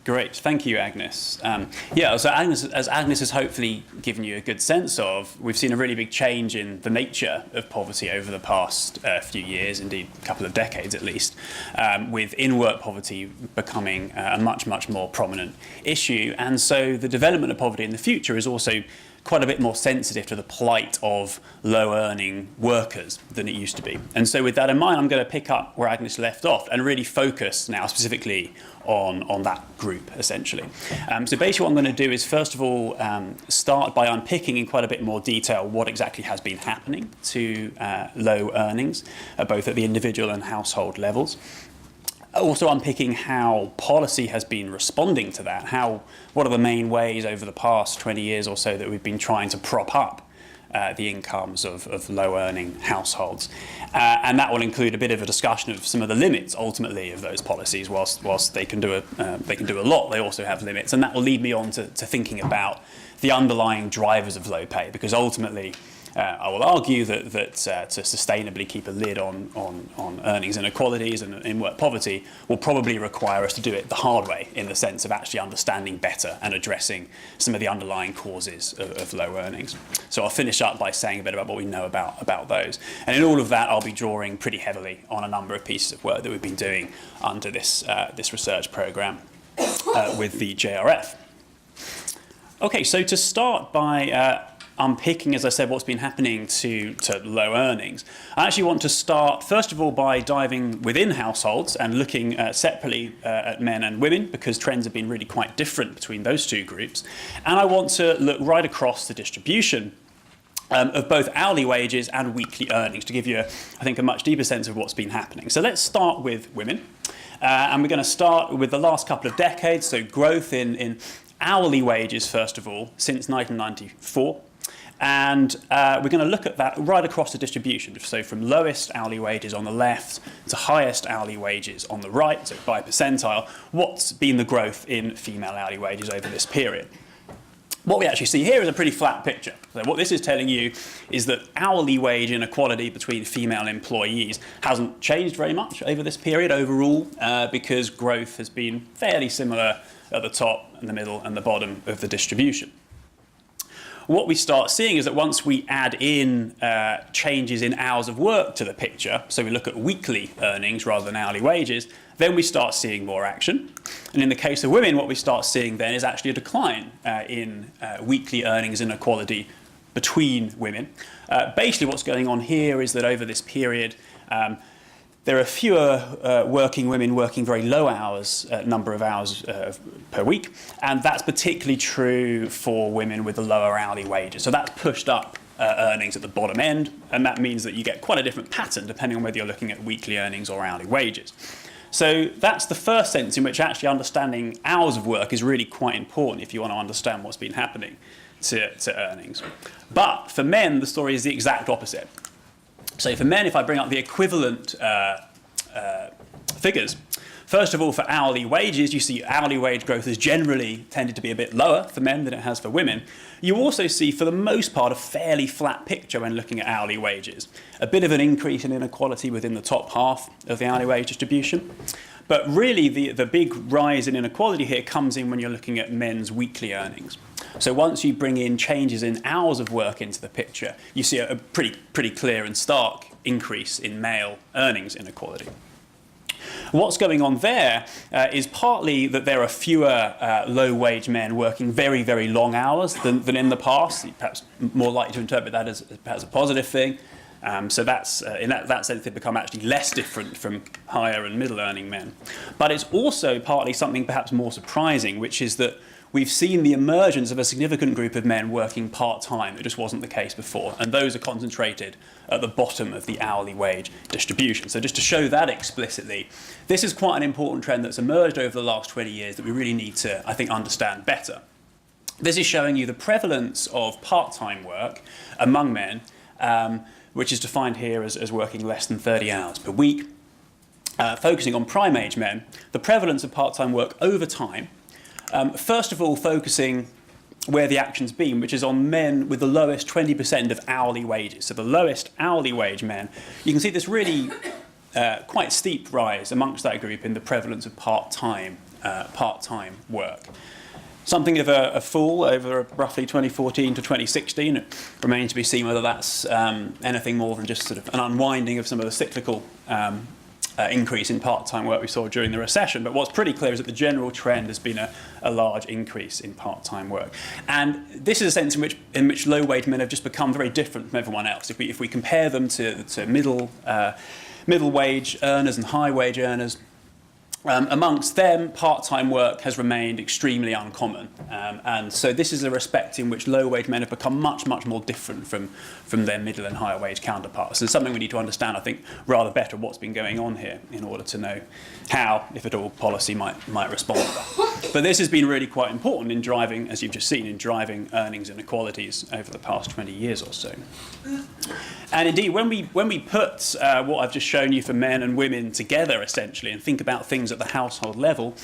Great, thank you, Agnes. Yeah, so as Agnes has hopefully given you a good sense of, we've seen a really big change in the nature of poverty over the past few years, indeed a couple of decades at least, with in-work poverty becoming a much, much more prominent issue. And so the development of poverty in the future is also quite a bit more sensitive to the plight of low-earning workers than it used to be. And so with that in mind, I'm going to pick up where Agnes left off and really focus now specifically on that group, essentially. So basically what I'm going to do is, first of all, start by unpicking in quite a bit more detail what exactly has been happening to low earnings, both at the individual and household levels. Also unpicking how policy has been responding to that, what are the main ways over the past 20 years or so that we've been trying to prop up the incomes of low-earning households. And that will include a bit of a discussion of some of the limits, ultimately, of those policies. Whilst they can do a lot, they also have limits. And that will lead me on to thinking about the underlying drivers of low pay, because ultimately, I will argue that to sustainably keep a lid on earnings inequalities and in-work poverty will probably require us to do it the hard way, in the sense of actually understanding better and addressing some of the underlying causes of low earnings. So I'll finish up by saying a bit about what we know about those. And in all of that, I'll be drawing pretty heavily on a number of pieces of work that we've been doing under this research programme with the JRF. Okay, so to start by unpicking, as I said, what's been happening to low earnings, I actually want to start, first of all, by diving within households and looking separately at men and women, because trends have been really quite different between those two groups. And I want to look right across the distribution of both hourly wages and weekly earnings to give you, I think, a much deeper sense of what's been happening. So let's start with women. And we're going to start with the last couple of decades, so growth in hourly wages, first of all, since 1994. And we're going to look at that right across the distribution. So from lowest hourly wages on the left to highest hourly wages on the right, so by percentile, what's been the growth in female hourly wages over this period. What we actually see here is a pretty flat picture. So what this is telling you is that hourly wage inequality between female employees hasn't changed very much over this period overall, because growth has been fairly similar at the top and the middle and the bottom of the distribution. What we start seeing is that once we add in changes in hours of work to the picture, so we look at weekly earnings rather than hourly wages, then we start seeing more action. And in the case of women, what we start seeing then is actually a decline in weekly earnings inequality between women. Basically what's going on here is that over this period, there are fewer working women working very low hours, number of hours per week, and that's particularly true for women with the lower hourly wages. So that's pushed up earnings at the bottom end, and that means that you get quite a different pattern depending on whether you're looking at weekly earnings or hourly wages. So that's the first sense in which actually understanding hours of work is really quite important if you want to understand what's been happening to earnings. But for men, the story is the exact opposite. So for men, if I bring up the equivalent figures, first of all, for hourly wages, you see hourly wage growth has generally tended to be a bit lower for men than it has for women. You also see, for the most part, a fairly flat picture when looking at hourly wages. A bit of an increase in inequality within the top half of the hourly wage distribution. But really, the big rise in inequality here comes in when you're looking at men's weekly earnings. So once you bring in changes in hours of work into the picture, you see a pretty clear and stark increase in male earnings inequality. What's going on there is partly that there are fewer low-wage men working very, very long hours than in the past. You're perhaps more likely to interpret that as perhaps a positive thing. So that's, in that sense, they become actually less different from higher and middle-earning men. But it's also partly something perhaps more surprising, which is that we've seen the emergence of a significant group of men working part-time. It just wasn't the case before. And those are concentrated at the bottom of the hourly wage distribution. So just to show that explicitly, this is quite an important trend that's emerged over the last 20 years that we really need to, I think, understand better. This is showing you the prevalence of part-time work among men, which is defined here as working less than 30 hours per week. Focusing on prime-age men, the prevalence of part-time work over time, first of all, focusing where the action's been, which is on men with the lowest 20% of hourly wages. So the lowest hourly wage men, you can see this really quite steep rise amongst that group in the prevalence of part-time part-time work. Something of a fall over roughly 2014 to 2016. It remains to be seen whether that's anything more than just sort of an unwinding of some of the cyclical increase in part-time work we saw during the recession. But what's pretty clear is that the general trend has been a large increase in part-time work. And this is a sense in which low-wage men have just become very different from everyone else. If we compare them to middle-wage earners and high-wage earners, amongst them, part-time work has remained extremely uncommon. And so this is a respect in which low-wage men have become much, much more different from their middle and higher-wage counterparts. And something we need to understand, I think, rather better what's been going on here in order to know how, if at all, policy might respond to that. But this has been really quite important in driving, as you've just seen, in driving earnings inequalities over the past 20 years or so. And indeed, when we put what I've just shown you for men and women together, essentially, and think about things at the household level,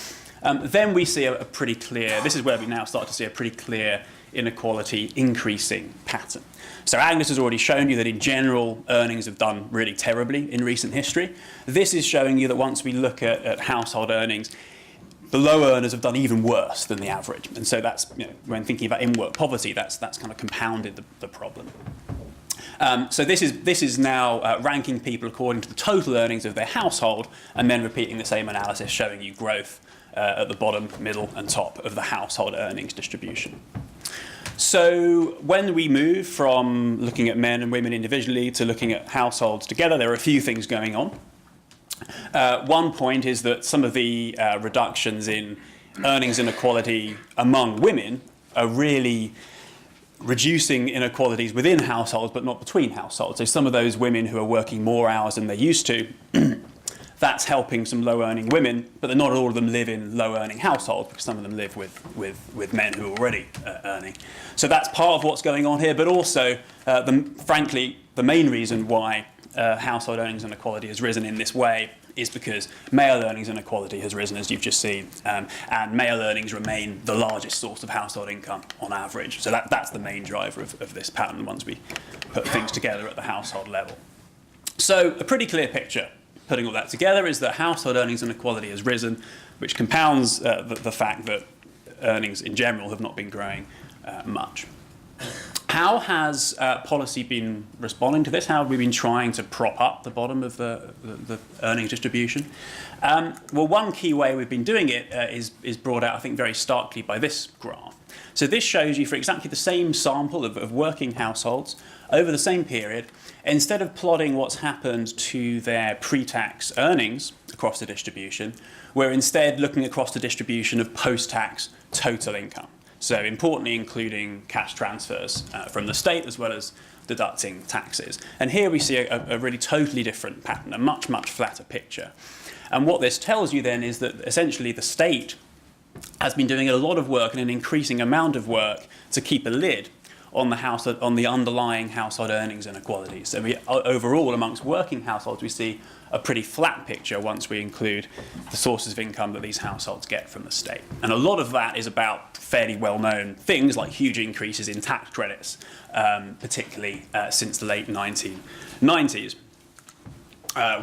then we see a pretty clear, this is where we now start to see a pretty clear inequality increasing pattern. So Agnes has already shown you that in general, earnings have done really terribly in recent history. This is showing you that once we look at household earnings, the low earners have done even worse than the average. And so that's, when thinking about in-work poverty, that's kind of compounded the problem. So this is now ranking people according to the total earnings of their household, and then repeating the same analysis, showing you growth at the bottom, middle, and top of the household earnings distribution. So when we move from looking at men and women individually to looking at households together, there are a few things going on. One point is that some of the reductions in earnings inequality among women are really reducing inequalities within households, but not between households. So some of those women who are working more hours than they used to, that's helping some low-earning women, but not all of them live in low-earning households, because some of them live with men who are already earning. So that's part of what's going on here, but also, frankly, the main reason why household earnings inequality has risen in this way is because male earnings inequality has risen, as you've just seen, and male earnings remain the largest source of household income on average. So that's the main driver of this pattern once we put things together at the household level. So a pretty clear picture, putting all that together, is that household earnings inequality has risen, which compounds the fact that earnings in general have not been growing much. How has policy been responding to this? How have we been trying to prop up the bottom of the earnings distribution? Well, one key way we've been doing it is brought out, I think, very starkly by this graph. So this shows you for exactly the same sample of working households over the same period. Instead of plotting what's happened to their pre-tax earnings across the distribution, we're instead looking across the distribution of post-tax total income. So importantly, including cash transfers from the state, as well as deducting taxes. And here we see a really totally different pattern, a much, much flatter picture. And what this tells you then is that essentially the state has been doing a lot of work and an increasing amount of work to keep a lid on the underlying household earnings inequalities. So overall, amongst working households, we see a pretty flat picture once we include the sources of income that these households get from the state. And a lot of that is about fairly well-known things like huge increases in tax credits, particularly since the late 1990s,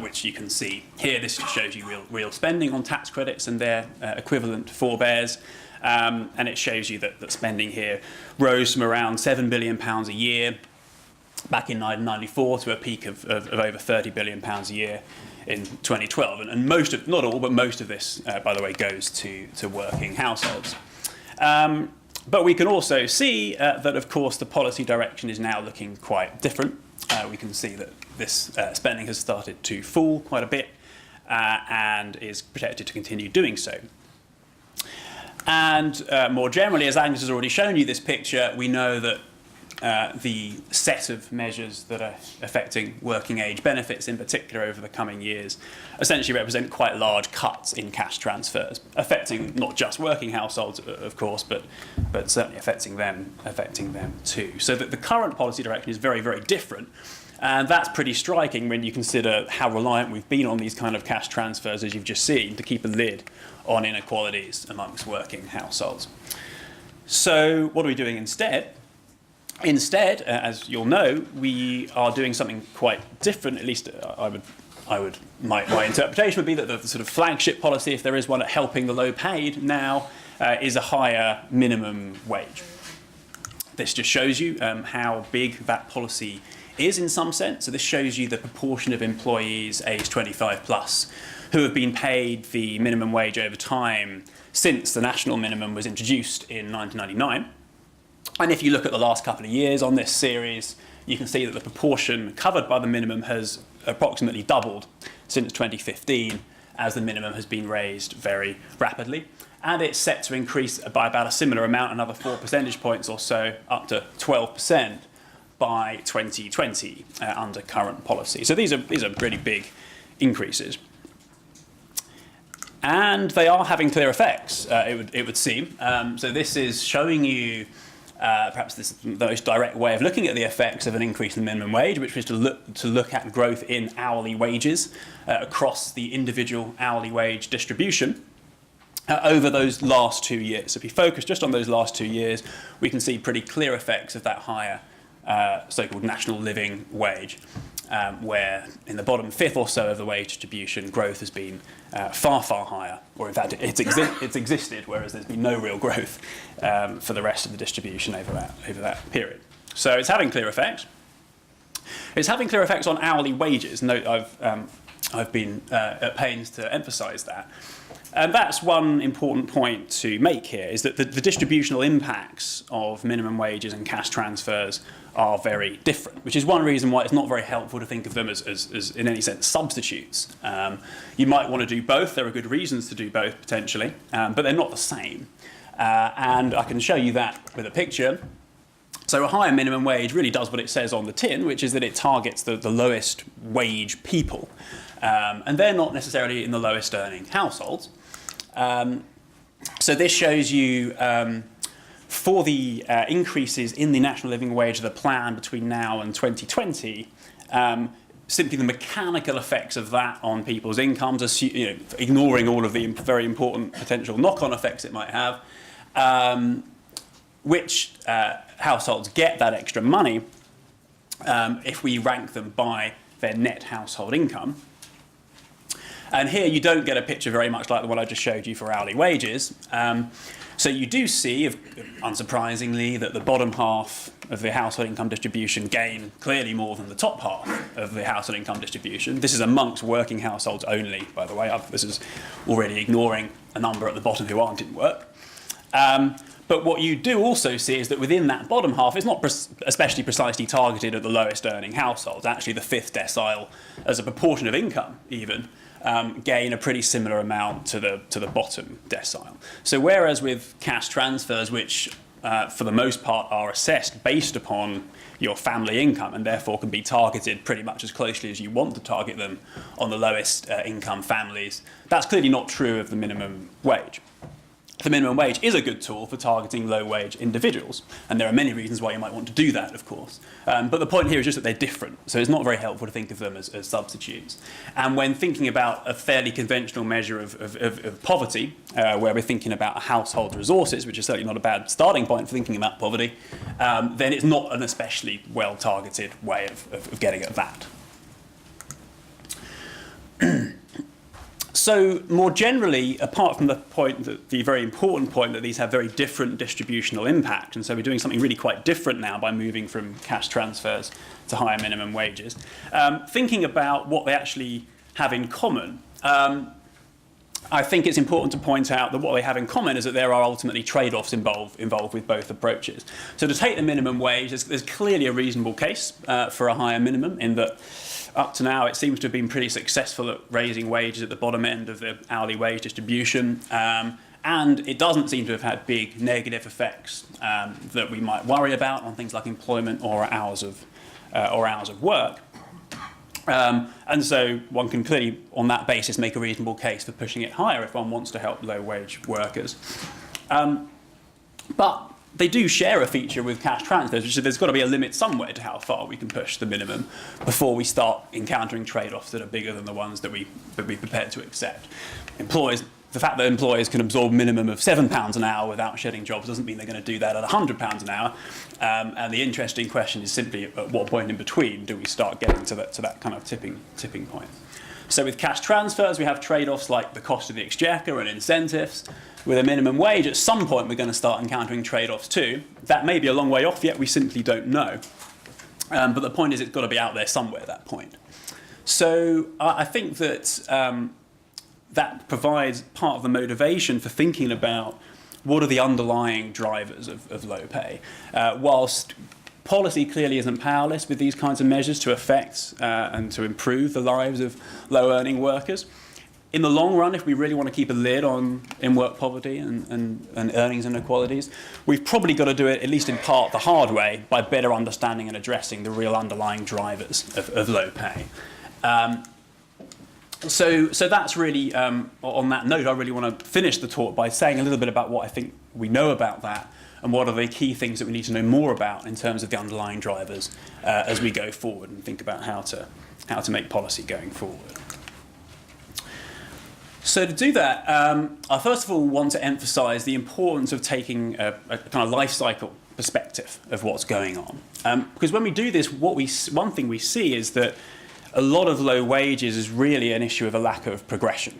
which you can see here. This shows you real spending on tax credits and their equivalent forebears. And it shows you that spending here rose from around £7 billion a year back in 1994 to a peak of over £30 billion a year in 2012. And most of, not all, but most of this, by the way, goes to working households. But we can also see that, of course, the policy direction is now looking quite different. We can see that this spending has started to fall quite a bit and is projected to continue doing so. And more generally, as Agnes has already shown you this picture, we know that the set of measures that are affecting working age benefits in particular over the coming years essentially represent quite large cuts in cash transfers, affecting not just working households, of course, but certainly affecting them too. So that the current policy direction is very, very different. And that's pretty striking when you consider how reliant we've been on these kind of cash transfers, as you've just seen, to keep a lid on inequalities amongst working households. So what are we doing instead? Instead, as you'll know, we are doing something quite different, at least I my interpretation would be that the sort of flagship policy, if there is one, at helping the low paid now is a higher minimum wage. This just shows you how big that policy is in some sense. So this shows you the proportion of employees aged 25 plus who have been paid the minimum wage over time since the national minimum was introduced in 1999. And if you look at the last couple of years on this series, you can see that the proportion covered by the minimum has approximately doubled since 2015 as the minimum has been raised very rapidly. And it's set to increase by about a similar amount, another 4 percentage points or so, up to 12% by 2020 under current policy. So these are really big increases. And they are having clear effects, it would seem. So this is showing you perhaps the most direct way of looking at the effects of an increase in the minimum wage, which was to look at growth in hourly wages across the individual hourly wage distribution over those last 2 years. So if we focus just on those last 2 years, we can see pretty clear effects of that higher so-called national living wage, where in the bottom fifth or so of the wage distribution, growth has been far, far higher, or in fact it's existed, whereas there's been no real growth for the rest of the distribution over that period. So it's having clear effects. It's having clear effects on hourly wages. Note I've been at pains to emphasise that. And that's one important point to make here, is that the distributional impacts of minimum wages and cash transfers are very different, which is one reason why it's not very helpful to think of them as in any sense, substitutes. You might want to do both. There are good reasons to do both, potentially, but they're not the same. And I can show you that with a picture. So a higher minimum wage really does what it says on the tin, which is that it targets the lowest wage people. And they're not necessarily in the lowest earning households. So this shows you for the increases in the national living wage of the plan between now and 2020, simply the mechanical effects of that on people's incomes, ignoring all of the very important potential knock-on effects it might have, which households get that extra money if we rank them by their net household income. And here you don't get a picture very much like the one I just showed you for hourly wages. So you do see, unsurprisingly, that the bottom half of the household income distribution gain clearly more than the top half of the household income distribution. This is amongst working households only, by the way. This is already ignoring a number at the bottom who aren't in work. But what you do also see is that within that bottom half, it's not especially precisely targeted at the lowest earning households. Actually, the fifth decile, as a proportion of income even, gain a pretty similar amount to the bottom decile. So whereas with cash transfers, which for the most part are assessed based upon your family income and therefore can be targeted pretty much as closely as you want to target them on the lowest income families, that's clearly not true of the minimum wage. The minimum wage is a good tool for targeting low-wage individuals, and there are many reasons why you might want to do that, of course. But the point here is just that they're different, so it's not very helpful to think of them as substitutes. And when thinking about a fairly conventional measure of poverty, where we're thinking about a household's resources, which is certainly not a bad starting point for thinking about poverty, then it's not an especially well-targeted way of getting at that. So more generally, apart from the very important point that these have very different distributional impact, and so we're doing something really quite different now by moving from cash transfers to higher minimum wages, thinking about what they actually have in common, I think it's important to point out that what they have in common is that there are ultimately trade-offs involved with both approaches. So to take the minimum wage, there's clearly a reasonable case for a higher minimum in that up to now, it seems to have been pretty successful at raising wages at the bottom end of the hourly wage distribution, and it doesn't seem to have had big negative effects that we might worry about on things like employment or hours of work. And so one can clearly, on that basis, make a reasonable case for pushing it higher if one wants to help low-wage workers. But they do share a feature with cash transfers, which is there's got to be a limit somewhere to how far we can push the minimum before we start encountering trade-offs that are bigger than the ones that we'd be prepared to accept. The fact that employers can absorb a minimum of £7 an hour without shedding jobs doesn't mean they're going to do that at £100 an hour. And the interesting question is simply at what point in between do we start getting to that kind of tipping point. So with cash transfers, we have trade-offs like the cost of the exchequer and incentives. With a minimum wage, at some point we're going to start encountering trade-offs too. That may be a long way off yet, we simply don't know. But the point is it's got to be out there somewhere at that point. So I think that that provides part of the motivation for thinking about what are the underlying drivers of low pay. Whilst policy clearly isn't powerless with these kinds of measures to affect and to improve the lives of low-earning workers, in the long run, if we really want to keep a lid on in-work poverty and earnings inequalities, we've probably got to do it, at least in part, the hard way, by better understanding and addressing the real underlying drivers of low pay. So that's really, on that note, I really want to finish the talk by saying a little bit about what I think we know about that and what are the key things that we need to know more about in terms of the underlying drivers as we go forward and think about how to make policy going forward. So to do that, I first of all want to emphasise the importance of taking a kind of life cycle perspective of what's going on. Because when we do this, one thing we see is that a lot of low wages is really an issue of a lack of progression.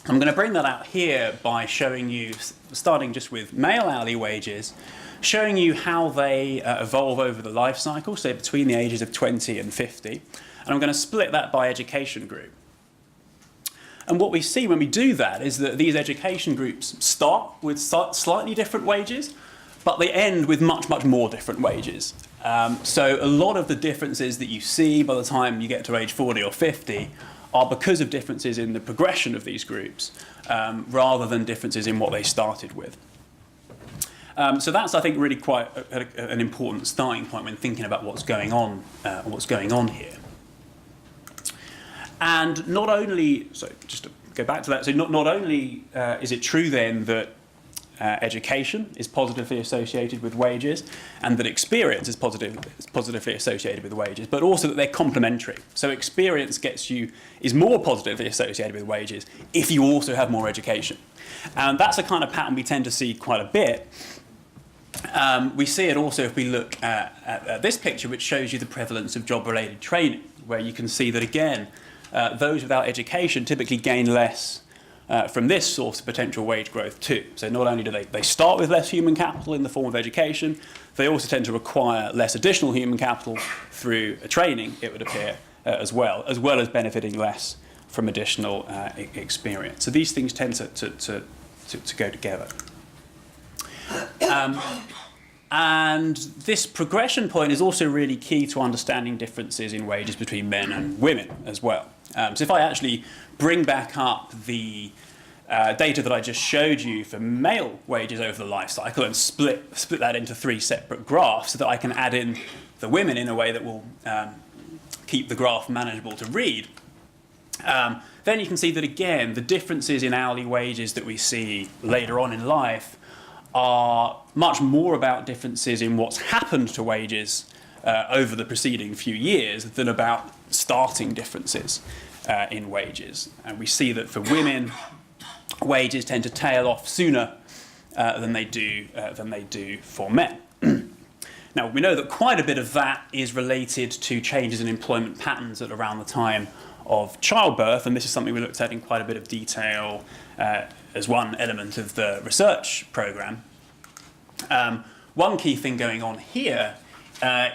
I'm going to bring that out here by showing you, starting just with male hourly wages, showing you how they evolve over the life cycle, so between the ages of 20 and 50. And I'm going to split that by education group. And what we see when we do that is that these education groups start with slightly different wages, but they end with much, much more different wages. So a lot of the differences that you see by the time you get to age 40 or 50 are because of differences in the progression of these groups, rather than differences in what they started with. So that's, I think, really quite an important starting point when thinking about what's going on here. And not only, so just to go back to that, so not only is it true then that education is positively associated with wages and that experience is positively associated with wages, but also that they're complementary. So experience is more positively associated with wages if you also have more education. And that's a kind of pattern we tend to see quite a bit. We see it also if we look at this picture, which shows you the prevalence of job-related training, where you can see that, again, those without education typically gain less from this source of potential wage growth too. So not only do they start with less human capital in the form of education, they also tend to require less additional human capital through training, it would appear, as well as benefiting less from additional experience. So these things tend to go together. And this progression point is also really key to understanding differences in wages between men and women as well. So if I actually bring back up the data that I just showed you for male wages over the life cycle and split that into 3 separate graphs so that I can add in the women in a way that will keep the graph manageable to read, then you can see that, again, the differences in hourly wages that we see later on in life are much more about differences in what's happened to wages over the preceding few years than about starting differences in wages. And we see that for women, wages tend to tail off sooner than they do for men. Now, we know that quite a bit of that is related to changes in employment patterns at around the time of childbirth, and this is something we looked at in quite a bit of detail as one element of the research programme. One key thing going on here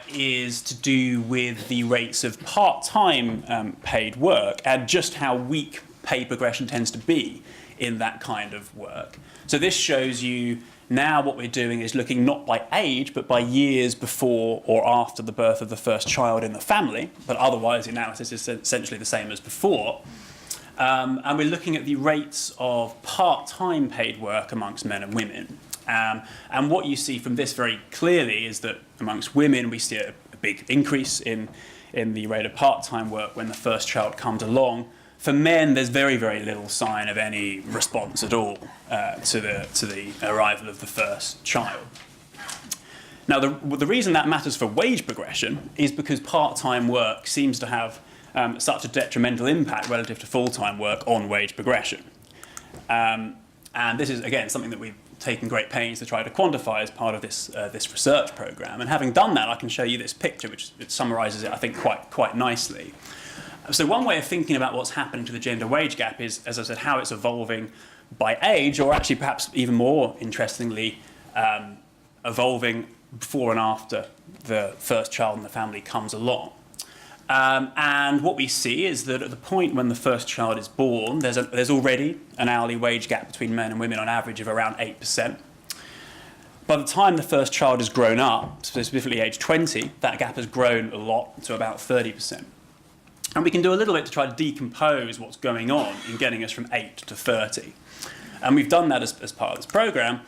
is to do with the rates of part-time paid work and just how weak pay progression tends to be in that kind of work. So this shows you now what we're doing is looking not by age, but by years before or after the birth of the first child in the family, but otherwise the analysis is essentially the same as before. And we're looking at the rates of part-time paid work amongst men and women. And what you see from this very clearly is that amongst women we see a big increase in the rate of part-time work when the first child comes along. For men, there's very, very little sign of any response at all to the arrival of the first child. Now, the reason that matters for wage progression is because part-time work seems to have such a detrimental impact relative to full-time work on wage progression. And this is, again, something that we've taken great pains to try to quantify as part of this research program. And having done that, I can show you this picture, which summarises it, I think, quite nicely. So one way of thinking about what's happening to the gender wage gap is, as I said, how it's evolving by age, or actually perhaps even more interestingly, evolving before and after the first child in the family comes along. And what we see is that at the point when the first child is born, there's already an hourly wage gap between men and women on average of around 8%. By the time the first child has grown up, specifically age 20, that gap has grown a lot to about 30%. And we can do a little bit to try to decompose what's going on in getting us from 8 to 30. And we've done that as part of this program.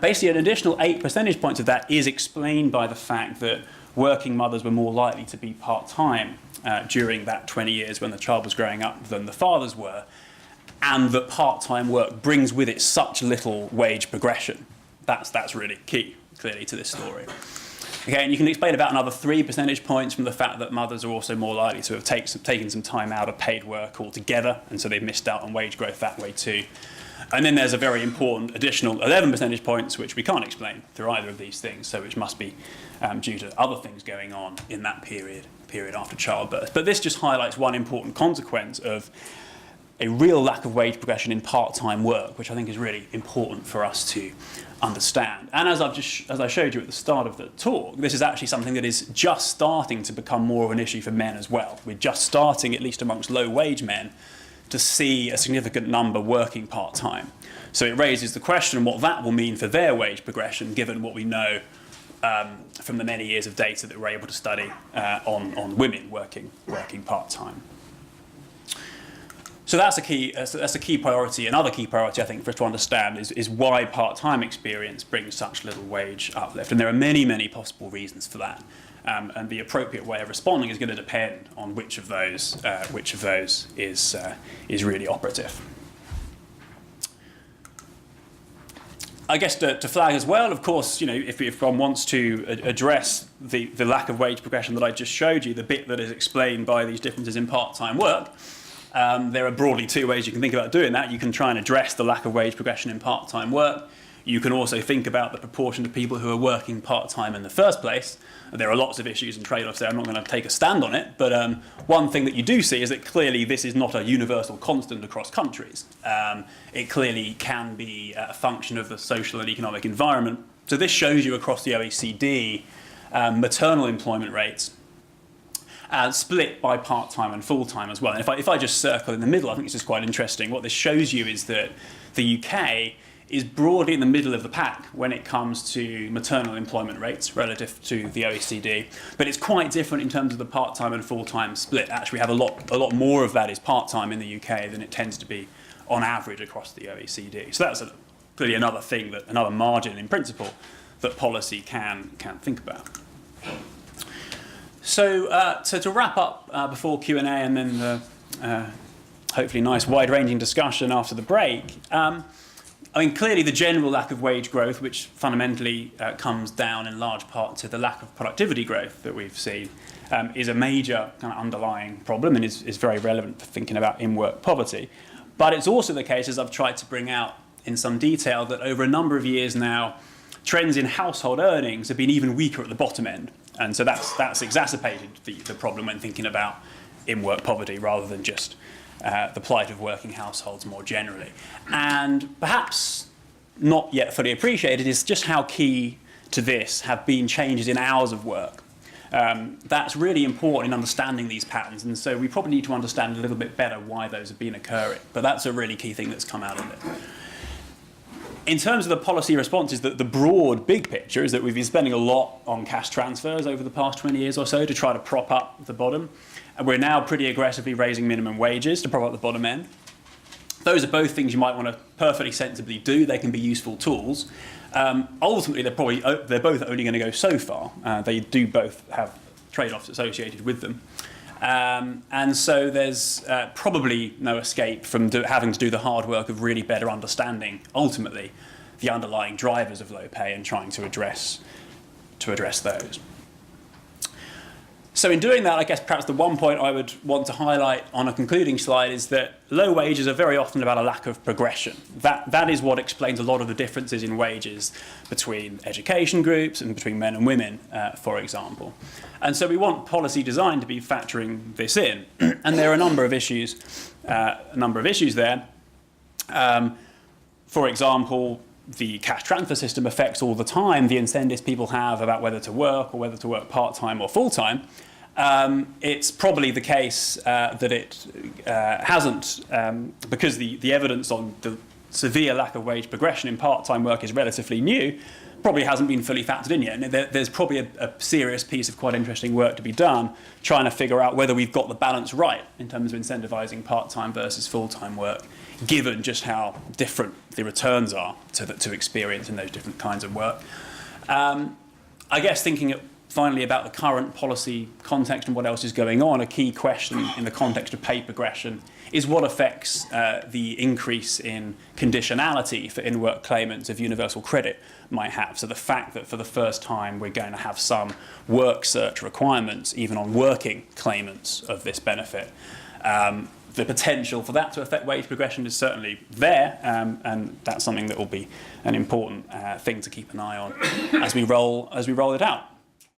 Basically, an additional 8 percentage points of that is explained by the fact that working mothers were more likely to be part-time during that 20 years when the child was growing up than the fathers were, and that part-time work brings with it such little wage progression. That's really key, clearly, to this story. Okay, and you can explain about another 3 percentage points from the fact that mothers are also more likely to have taken some time out of paid work altogether, and so they've missed out on wage growth that way too. And then there's a very important additional 11 percentage points, which we can't explain through either of these things, so which must be due to other things going on in that period after childbirth. But this just highlights one important consequence of a real lack of wage progression in part-time work, which I think is really important for us to understand. And as I showed you at the start of the talk, this is actually something that is just starting to become more of an issue for men as well. We're just starting, at least amongst low-wage men, to see a significant number working part-time. So it raises the question what that will mean for their wage progression, given what we know from the many years of data that we're able to study on women working part-time. So that's a key priority. Another key priority, I think, for us to understand is why part-time experience brings such little wage uplift. And there are many, many possible reasons for that. And the appropriate way of responding is going to depend on which of those is really operative. I guess to flag as well, of course, if one wants to address the lack of wage progression that I just showed you, the bit that is explained by these differences in part-time work, there are broadly two ways you can think about doing that. You can try and address the lack of wage progression in part-time work. You can also think about the proportion of people who are working part-time in the first place. There are lots of issues and trade-offs there. I'm not going to take a stand on it, but one thing that you do see is that clearly this is not a universal constant across countries. It clearly can be a function of the social and economic environment. So this shows you across the OECD maternal employment rates split by part-time and full-time as well. And if I just circle in the middle, I think this is quite interesting. What this shows you is that the UK is broadly in the middle of the pack when it comes to maternal employment rates relative to the OECD, but it's quite different in terms of the part-time and full-time split. Actually, we have a lot more of that is part-time in the UK than it tends to be on average across the OECD. So that's clearly another thing, another margin in principle that policy can think about. So to wrap up before Q&A and then the hopefully nice wide-ranging discussion after the break, I mean, clearly the general lack of wage growth, which fundamentally comes down in large part to the lack of productivity growth that we've seen, is a major kind of underlying problem and is very relevant for thinking about in-work poverty. But it's also the case, as I've tried to bring out in some detail, that over a number of years now, trends in household earnings have been even weaker at the bottom end. And so that's exacerbated the problem when thinking about in-work poverty rather than just the plight of working households more generally. And perhaps not yet fully appreciated is just how key to this have been changes in hours of work. That's really important in understanding these patterns, and so we probably need to understand a little bit better why those have been occurring. But that's a really key thing that's come out of it. In terms of the policy responses, the broad big picture is that we've been spending a lot on cash transfers over the past 20 years or so to try to prop up the bottom. And we're now pretty aggressively raising minimum wages to prop up the bottom end. Those are both things you might want to perfectly sensibly do. They can be useful tools. Ultimately, they're both only going to go so far. They do both have trade-offs associated with them. And so there's probably no escape from having to do the hard work of really better understanding, ultimately, the underlying drivers of low pay and trying to address those. So in doing that, I guess perhaps the one point I would want to highlight on a concluding slide is that low wages are very often about a lack of progression. That is what explains a lot of the differences in wages between education groups and between men and women, for example. And so we want policy design to be factoring this in. And there are a number of issues there. For example, the cash transfer system affects all the time the incentives people have about whether to work or whether to work part-time or full-time. It's probably the case that it hasn't, because the evidence on the severe lack of wage progression in part-time work is relatively new, probably hasn't been fully factored in yet. And there's probably a serious piece of quite interesting work to be done trying to figure out whether we've got the balance right in terms of incentivising part-time versus full-time work, given just how different the returns are to experience in those different kinds of work. I guess thinking finally about the current policy context and what else is going on, a key question in the context of pay progression is what affects the increase in conditionality for in-work claimants of universal credit might have. So the fact that for the first time we're going to have some work search requirements even on working claimants of this benefit. The potential for that to affect wage progression is certainly there, and that's something that will be an important thing to keep an eye on as we roll it out.